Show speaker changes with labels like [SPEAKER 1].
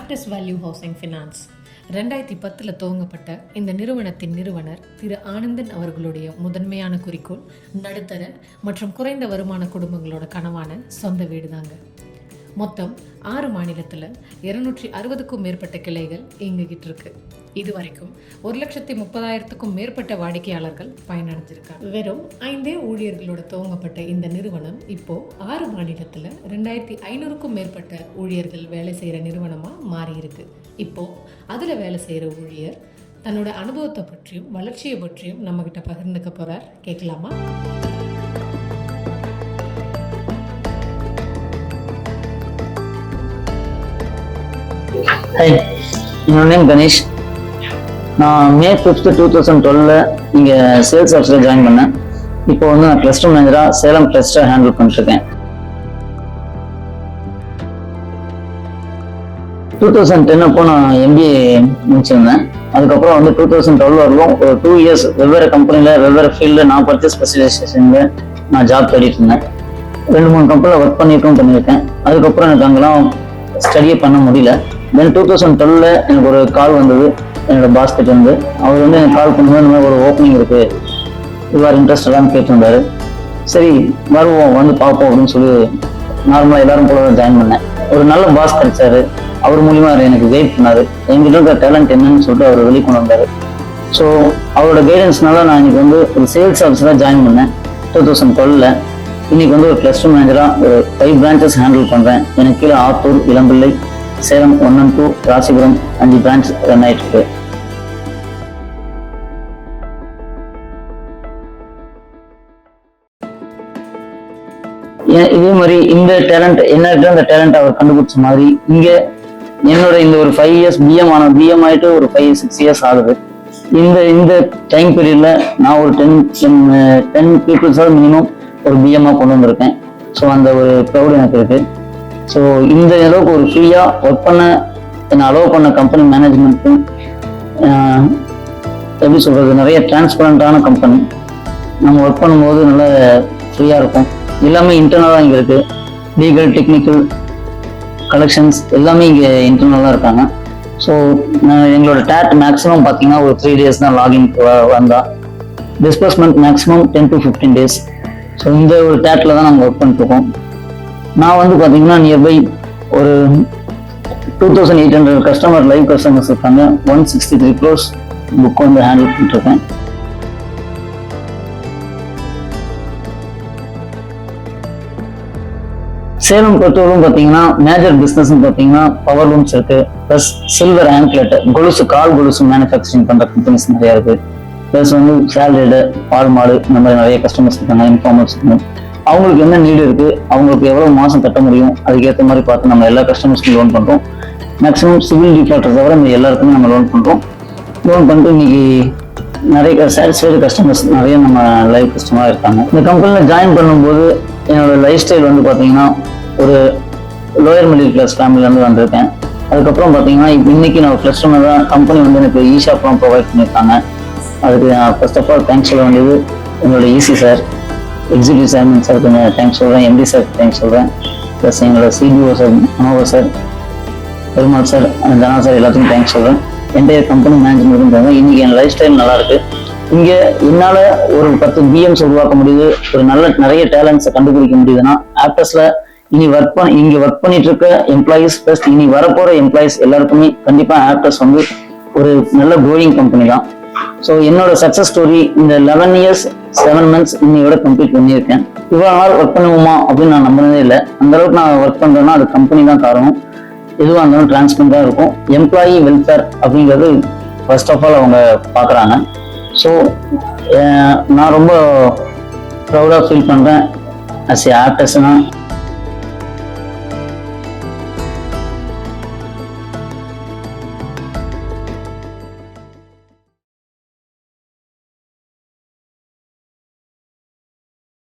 [SPEAKER 1] Aptus value housing finance 2010 துவங்கப்பட்ட இந்த நிறுவனத்தின் நிறுவனர் திரு ஆனந்தன் அவர்களுடைய முதன்மையான குறிக்கோள் நடுத்தர மற்றும் குறைந்த வருமான குடும்பங்களோட கனவான சொந்த வீடு தாங்க. மொத்தம் 6 மாநிலத்தில் 260க்கும் மேற்பட்ட கிளைகள் இயங்கிக்கிட்டு இருக்கு. இதுவரைக்கும் 1,30,000க்கும் மேற்பட்ட வாடிக்கையாளர்கள் பயனடைஞ்சிருக்காங்க. வெறும் 5 ஊழியர்களோட துவங்கப்பட்ட இந்த நிறுவனம் இப்போ 6 மாநிலத்தில் 2,500க்கும் மேற்பட்ட ஊழியர்கள் வேலை செய்கிற நிறுவனமாக மாறி இருக்கு. இப்போ அதில் வேலை செய்கிற ஊழியர் தன்னோட அனுபவத்தை பற்றியும் வளர்ச்சியை பற்றியும் நம்மகிட்ட பகிர்ந்துக்க போறார். கேட்கலாமா?
[SPEAKER 2] ஹாய், என்னோட நேம் கணேஷ். நான் மே 5, 2012 இங்கே சேல்ஸ் ஆஃபீஸில் ஜாயின் பண்ணேன். இப்போ வந்து நான் கிளஸ்டர் மேனேஜராக சேலம் கிளஸ்டர் ஹேண்டில் பண்ணிட்டுருக்கேன். 2010 அப்போ நான் MBA முடிச்சிருந்தேன். அதுக்கப்புறம் வந்து 2012 வரலும் ஒரு 2 இயர்ஸ் வெவ்வேறு கம்பெனியில் வெவ்வேறு ஃபீல்டில் நான் படித்த ஸ்பெஷலைசேஷனில் நான் ஜாப் தேடிட்டு இருந்தேன். 2-3 கம்பெனியில் ஒர்க் பண்ணியிருக்கேன். அதுக்கப்புறம் எனக்கு அங்கெல்லாம் ஸ்டடியே பண்ண முடியல. தென் 2012 எனக்கு ஒரு கால் வந்தது என்னோட பாஸ்கெட் வந்து. அவர் வந்து எனக்கு கால் பண்ணும்போது இந்த மாதிரி ஒரு ஓப்பனிங் இருக்கு, இவ்வாறு இன்ட்ரெஸ்டடான்னு கேட்டிருந்தாரு. சரி வருவோம், வந்து பார்ப்போம் அப்படின்னு சொல்லி நார்மலாக எல்லாரும் போல ஜாயின் பண்ணேன். ஒரு நல்ல பாஸ் கிடைச்சாரு. அவர் மூலியமா எனக்கு கைட் பண்ணாரு. எங்கிட்ட இருக்கிற டேலண்ட் என்னன்னு சொல்லிட்டு அவர் வெளியே கொண்டு வந்தாரு. ஸோ அவரோட கைடன்ஸ்னால நான் இன்னைக்கு வந்து ஒரு சேல்ஸ் ஆஃபீஸராக ஜாயின் பண்ணேன் 2012. இன்னைக்கு வந்து ஒரு கிளஸ்டர் மேனேஜராக ஒரு 5 பிரான்ச்சஸ் ஹேண்டில் பண்ணுறேன். எனக்கு கீழே Attur, Elampillai, Salem 1 and 2, Rasipuram 5 branch run ஆயிட்டு இருக்கு. இதே மாதிரி இந்த டேலண்ட் என்ன அந்த டேலண்ட் அவர் கண்டுபிடிச்ச மாதிரி இங்க என்னோட இந்த ஒரு 5 இயர்ஸ் பிஎம் ஆயிட்டு ஒரு 5-6 இயர்ஸ் ஆகுது. இந்த டைம் பீரியட்ல நான் ஒரு 10 பீப்புள்ஸாக மினிமம் ஒரு பிஎம்மா கொண்டு வந்திருக்கேன். ஸோ அந்த ஒரு ப்ரௌட் எனக்கு இருக்கு. ஸோ இந்த அளவுக்கு ஒரு ஃப்ரீயாக ஒர்க் பண்ண என்னை அலோவ் பண்ண கம்பெனி மேனேஜ்மெண்ட்டும் எப்படி சொல்கிறது, நிறைய டிரான்ஸ்பரண்டான கம்பெனி. நம்ம ஒர்க் பண்ணும்போது நல்லா ஃப்ரீயாக இருக்கும். எல்லாமே இன்டர்னலாக இங்கே இருக்குது. லீகல், டெக்னிக்கல், கலெக்ஷன்ஸ் எல்லாமே இங்கே இன்டர்னலாக இருக்காங்க. ஸோ எங்களோட டேட் மேக்ஸிமம் பார்த்தீங்கன்னா ஒரு 3 days தான் லாகின் வந்தால். Disbursement maximum 10 to 15 days. So இந்த ஒரு டேட்டில் தான் நாங்கள் ஒர்க் பண்ணிட்டுருக்கோம். நான் வந்து பார்த்தீங்கன்னா நியர்பை ஒரு 2,800 கஸ்டமர் லைவ் கஸ்டமர்ஸ் இருக்காங்க. 163 crores புக் வந்து ஹேண்டில் பண்ணிட்டு இருக்கேன். சேலம் பொறுத்தவரைக்கும் பார்த்தீங்கன்னா மேஜர் பிஸ்னஸ் பார்த்தீங்கன்னா பவர் லூம்ஸ் இருக்கு, ப்ளஸ் சில்வர் ஆங்க்லெட், கொலுசு, கால் கொலுசு மேனுஃபேக்சரிங் பண்ற கம்பெனிஸ் நிறைய இருக்கு. ப்ளஸ் வந்து சேலரிடு, பால் மாடு, இந்த மாதிரி நிறைய கஸ்டமர்ஸ் இருக்காங்க. இன்ஃபார்மர்ஸ் அவங்களுக்கு என்ன நீடு இருக்கு, அவங்களுக்கு எவ்வளவு மாசம் கட்ட முடியும், அதுக்கேற்ற மாதிரி பார்த்து நம்ம எல்லா கஸ்டமர்ஸ்க்கும் லோன் பண்றோம். மேக்ஸிமம் சிவில் டிஃபால்ட்டர் தவிர இந்த எல்லாருக்குமே நம்ம லோன் பண்றோம். லோன் பண்ணிட்டு இன்னைக்கு நிறைய சாட்டிஸ்ஃபைடு கஸ்டமர்ஸ் நிறைய நம்ம லைவ் கஸ்டமராக இருக்காங்க. இந்த கம்பெனியில் ஜாயின் பண்ணும்போது என்னோட லைஃப் ஸ்டைல் வந்து பார்த்தீங்கன்னா ஒரு லோயர் மிடில் கிளாஸ் ஃபேமிலியிலேருந்து வந்திருக்கேன். அதுக்கப்புறம் பார்த்தீங்கன்னா இன்னைக்கு நான் கிளஸ்டமர் தான். கம்பெனி வந்து எனக்கு ஷாப்லாம் ப்ரொவைட் பண்ணியிருக்காங்க. அதுக்கு நான் ஃபர்ஸ்ட் ஆஃப் ஆல் தேங்க்ஸ் சொல்ல வேண்டியது என்னோட EC sir, executive chairman sir கொஞ்சம் தேங்க்ஸ் சொல்கிறேன், MD சார் தேங்க்ஸ் சொல்கிறேன், ப்ளஸ் எங்களோட CBO sir, Manohar sir, Perumal sir, Dhana sir எல்லாத்துக்கும் தேங்க்ஸ் சொல்கிறேன். என்டையர் கம்பெனி மேனேஜ்மெண்ட்டும் தேவை. இன்னைக்கு என் லைஃப் ஸ்டைல் நல்லா இருக்கு. இங்கே என்னால் ஒரு 10 BMs உருவாக்க முடியுது, ஒரு நிறைய டேலண்ட்ஸை கண்டுபிடிக்க முடியுதுன்னா ஆப்டஸ்ல இனி இங்கே ஒர்க் பண்ணிட்டு இருக்க எம்ப்ளாயிஸ் ப்ளஸ் இனி வரப்போற எம்ப்ளாயிஸ் எல்லாருக்குமே கண்டிப்பா ஆப்டஸ் வந்து ஒரு நல்ல க்ரோயிங் கம்பெனி தான். ஸோ என்னோட சக்ஸஸ் ஸ்டோரி இந்த 11 years 7 months இன்னையோட கம்ப்ளீட் பண்ணியிருக்கேன். இவ்வளோ நாள் ஒர்க் பண்ணுவோமா அப்படின்னு நான் நம்பினதே இல்லை. அந்த அளவுக்கு நான் ஒர்க் பண்றேன்னா அது கம்பெனி தான் காரணம். எதுவாக இருந்தாலும் டிரான்ஸ்பரண்டாக இருக்கும். எம்ப்ளாயி வெல்ஃபேர் அப்படிங்கிறது ஃபர்ஸ்ட் ஆஃப் ஆல் அவங்க பார்க்குறாங்க. ஸோ நான் ரொம்ப ப்ரௌடாக ஃபீல் பண்ணுறேன். As a ஆப்டஸ்னா